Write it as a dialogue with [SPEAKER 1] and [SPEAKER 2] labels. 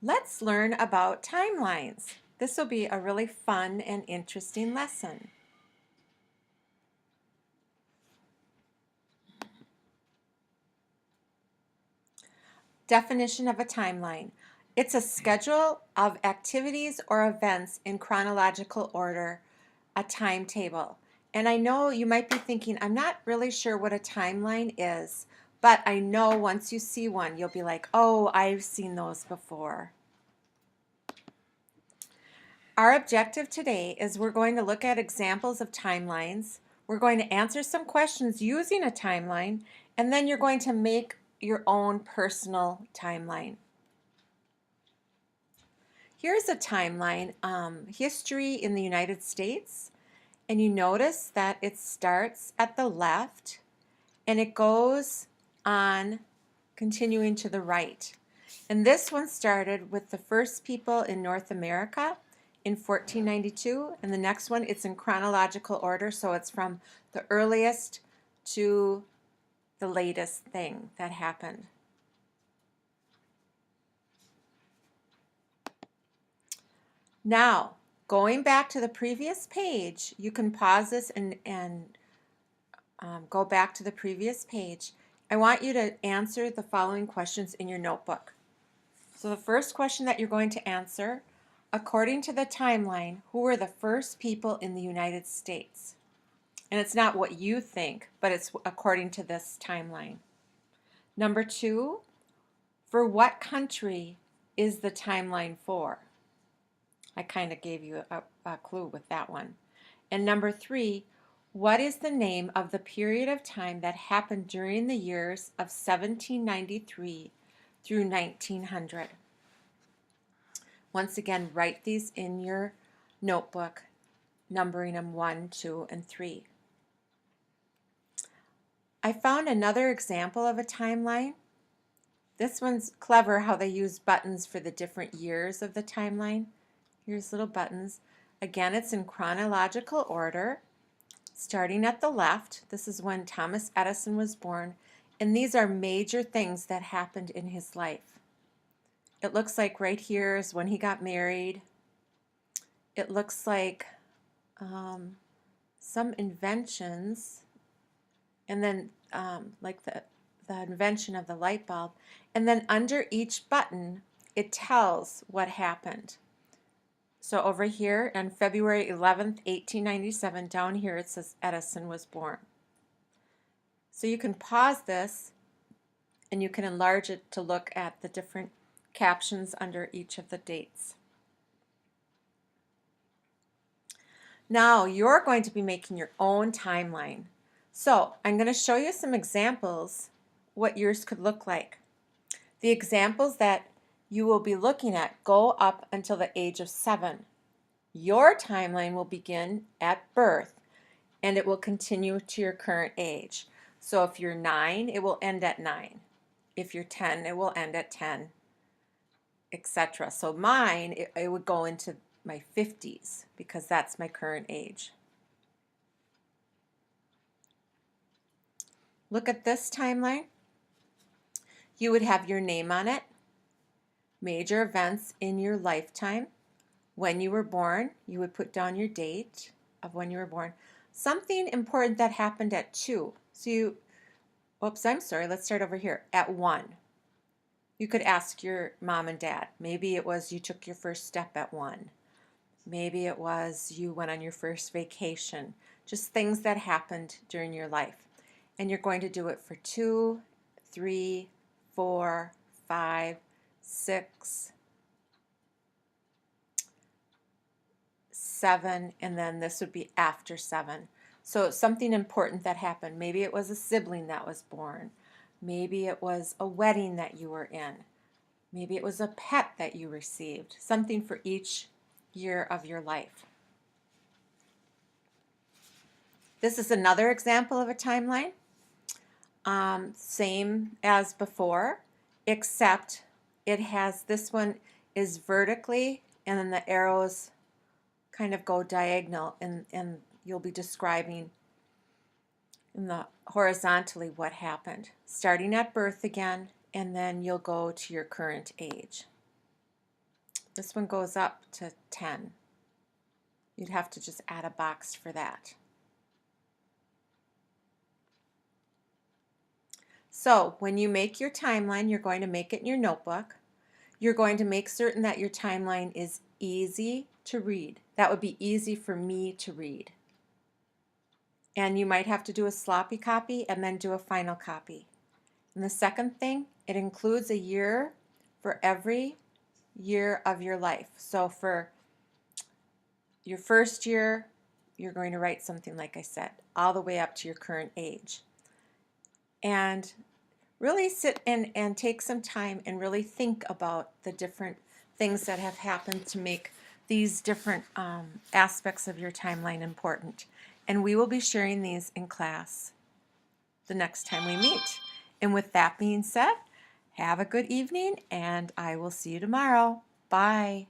[SPEAKER 1] Let's learn about timelines. This will be a really fun and interesting lesson. Definition of a timeline. It's a schedule of activities or events in chronological order, a timetable. And I know you might be thinking, I'm not really sure what a timeline is, but I know once you see one, you'll be like, oh, I've seen those before. Our objective today is we're going to look at examples of timelines. We're going to answer some questions using a timeline, and then you're going to make your own personal timeline. Here's a timeline, history in the United States, and you notice that it starts at the left and it goes on continuing to the right. And this one started with the first people in North America in 1492, and the next one, it's in chronological order, so it's from the earliest to the latest thing that happened. Now, going back to the previous page, you can pause this and go back to the previous page. I want you to answer the following questions in your notebook. So the first question that you're going to answer, according to the timeline, who were the first people in the United States? And it's not what you think, but it's according to this timeline. Number 2, for what country is the timeline for? I kind of gave you a clue with that one. And number 3, what is the name of the period of time that happened during the years of 1793 through 1900? Once again, write these in your notebook, numbering them 1, 2, and 3. I found another example of a timeline. This one's clever how they use buttons for the different years of the timeline. Here's little buttons. Again, it's in chronological order, starting at the left. This is when Thomas Edison was born, and these are major things that happened in his life. It looks like right here is when he got married. It looks like some inventions, and then like the invention of the light bulb. And then under each button, it tells what happened. So over here on February 11th, 1897, down here it says Edison was born. So you can pause this and you can enlarge it to look at the different captions under each of the dates. Now you're going to be making your own timeline. So I'm going to show you some examples what yours could look like. The examples that you will be looking at go up until the age of 7. Your timeline will begin at birth and it will continue to your current age. So if you're 9, it will end at 9. If you're 10, it will end at 10, etc. So mine, it would go into my 50s because that's my current age. Look at this timeline. You would have your name on it, major events in your lifetime, when you were born, you would put down your date of when you were born, something important that happened at 2. So let's start over here, at 1. You could ask your mom and dad. Maybe it was you took your first step at 1. Maybe it was you went on your first vacation. Just things that happened during your life. And you're going to do it for 2, 3, 4, 5, 6, 7, and then this would be after 7. So something important that happened. Maybe it was a sibling that was born. Maybe it was a wedding that you were in. Maybe it was a pet that you received. Something for each year of your life. This is another example of a timeline. Same as before, except it has, this one is vertically and then the arrows kind of go diagonal, and you'll be describing in the horizontally what happened, starting at birth again, and then you'll go to your current age. This one goes up to 10. You'd have to just add a box for that. So when you make your timeline, you're going to make it in your notebook. You're going to make certain that your timeline is easy to read. That would be easy for me to read. And you might have to do a sloppy copy and then do a final copy. And the second thing, it includes a year for every year of your life. So for your first year, you're going to write something like I said, all the way up to your current age. And really sit and take some time and really think about the different things that have happened to make these different aspects of your timeline important. And we will be sharing these in class the next time we meet. And with that being said, have a good evening, and I will see you tomorrow. Bye.